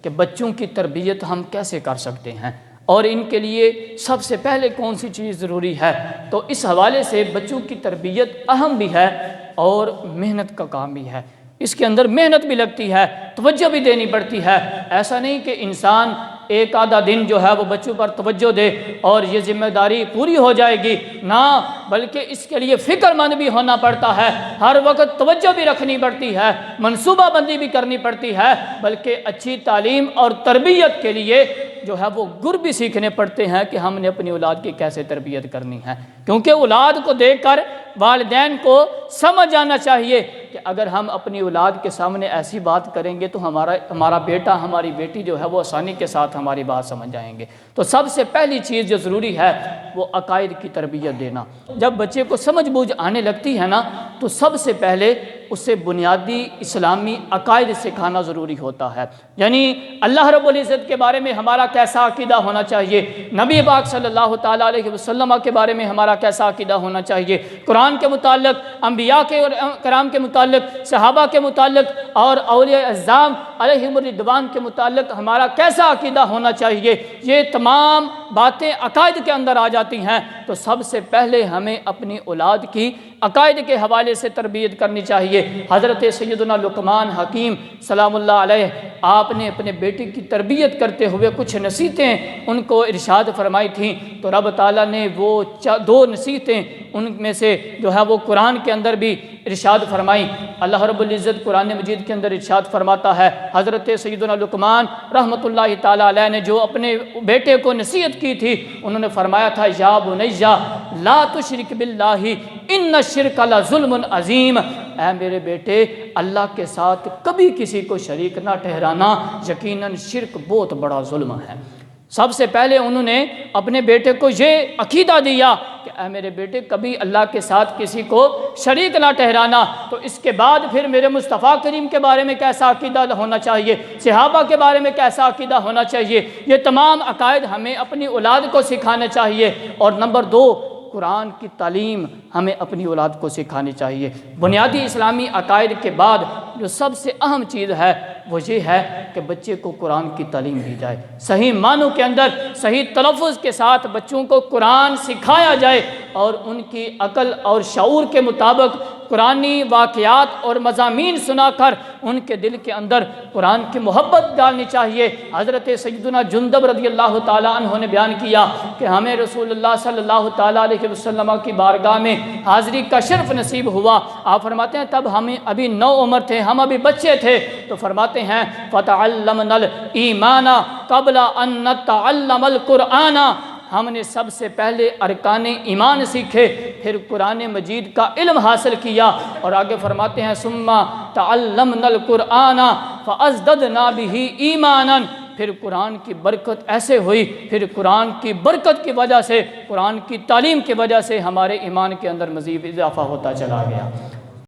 کہ بچوں کی تربیت ہم کیسے کر سکتے ہیں اور ان کے لیے سب سے پہلے کون سی چیز ضروری ہے، تو اس حوالے سے بچوں کی تربیت اہم بھی ہے اور محنت کا کام بھی ہے۔ اس کے اندر محنت بھی لگتی ہے، توجہ بھی دینی پڑتی ہے۔ ایسا نہیں کہ انسان ایک آدھا دن جو ہے وہ بچوں پر توجہ دے اور یہ ذمہ داری پوری ہو جائے گی، نہ، بلکہ اس کے لیے فکر مند بھی ہونا پڑتا ہے، ہر وقت توجہ بھی رکھنی پڑتی ہے، منصوبہ بندی بھی کرنی پڑتی ہے، بلکہ اچھی تعلیم اور تربیت کے لیے جو ہے وہ گر بھی سیکھنے پڑتے ہیں کہ ہم نے اپنی اولاد کی کیسے تربیت کرنی ہے، کیونکہ اولاد کو دیکھ کر والدین کو سمجھ آنا چاہیے کہ اگر ہم اپنی اولاد کے سامنے ایسی بات کریں گے تو ہمارا بیٹا ہماری بیٹی جو ہے وہ آسانی کے ساتھ ہماری بات سمجھ جائیں گے۔ تو سب سے پہلی چیز جو ضروری ہے وہ عقائد کی تربیت دینا۔ جب بچے کو سمجھ بوجھ آنے لگتی ہے نا تو سب سے پہلے اسے بنیادی اسلامی عقائد سکھانا ضروری ہوتا ہے، یعنی اللہ رب العزت کے بارے میں ہمارا کیسا عقیدہ ہونا چاہیے، نبی پاک صلی اللہ تعالیٰ علیہ وسلم کے بارے میں ہمارا کیسا عقیدہ ہونا چاہیے، قرآن کے متعلق، انبیاء کے اور کرام کے متعلق، صحابہ کے متعلق اور اولیاء اعظام علیہم الرضوان کے متعلق ہمارا کیسا عقیدہ ہونا چاہیے، یہ تمام باتیں عقائد کے اندر آ جاتی ہیں۔ تو سب سے پہلے ہمیں اپنی اولاد کی عقائد کے حوالے سے تربیت کرنی چاہیے۔ حضرت سیدنا لقمان حکیم سلام اللہ علیہ، آپ نے اپنے بیٹے کی تربیت کرتے ہوئے کچھ نصیحتیں ان کو ارشاد فرمائی تھیں، تو رب تعالیٰ نے وہ 2 نصیحتیں ان میں سے جو ہے وہ قرآن کے اندر بھی ارشاد فرمائی۔ اللہ رب العزت قرآن مجید کے اندر ارشاد فرماتا ہے، حضرت سیدنا لقمان رحمۃ اللہ تعالیٰ علیہ نے جو اپنے بیٹے کو نصیحت کی تھی، انہوں نے فرمایا تھا، یا بنیا لا تشرک باللہ ان الشرک لظلم عظیم، اے میرے بیٹے اللہ کے ساتھ کبھی کسی کو شریک نہ ٹھہرانا، یقیناً شرک بہت بڑا ظلم ہے۔ سب سے پہلے انہوں نے اپنے بیٹے کو یہ عقیدہ دیا کہ اے میرے بیٹے کبھی اللہ کے ساتھ کسی کو شریک نہ ٹھہرانا۔ تو اس کے بعد پھر میرے مصطفیٰ کریم کے بارے میں کیسا عقیدہ ہونا چاہیے، صحابہ کے بارے میں کیسا عقیدہ ہونا چاہیے، یہ تمام عقائد ہمیں اپنی اولاد کو سکھانے چاہیے۔ اور نمبر 2، قرآن کی تعلیم ہمیں اپنی اولاد کو سکھانی چاہیے۔ بنیادی اسلامی عقائد کے بعد جو سب سے اہم چیز ہے وہ یہ ہے کہ بچے کو قرآن کی تعلیم دی جائے، صحیح معنوں کے اندر صحیح تلفظ کے ساتھ بچوں کو قرآن سکھایا جائے اور ان کی عقل اور شعور کے مطابق قرآنی واقعات اور مضامین سنا کر ان کے دل کے اندر قرآن کی محبت ڈالنی چاہیے۔ حضرت سیدنا جندب رضی اللہ تعالیٰ عنہ نے بیان کیا کہ ہمیں رسول اللہ صلی اللہ تعالیٰ علیہ وسلم کی بارگاہ میں حاضری کا شرف نصیب ہوا۔ آپ فرماتے ہیں تب ہمیں ابھی 9 عمر تھے، ہم ابھی بچے تھے، تو فرماتے ہیں فَتَعَلَّمْنَا الْإِيمَانَ قَبْلَ أَن نَّتَعَلَّمَ الْقُرْآنَ، ہم نے سب سے پہلے ارکان ایمان سیکھے، پھر قرآن مجید کا علم حاصل کیا، اور آگے فرماتے ہیں ثُمَّ تَعَلَّمْنَا الْقُرْآنَ فَأَزْدَدْنَا بِهِ إِيمَانًا، پھر قرآن کی برکت ایسے ہوئی، پھر قرآن کی برکت کی وجہ سے، قرآن کی تعلیم کی وجہ سے ہمارے ایمان کے اندر مزید اضافہ ہوتا چلا گیا۔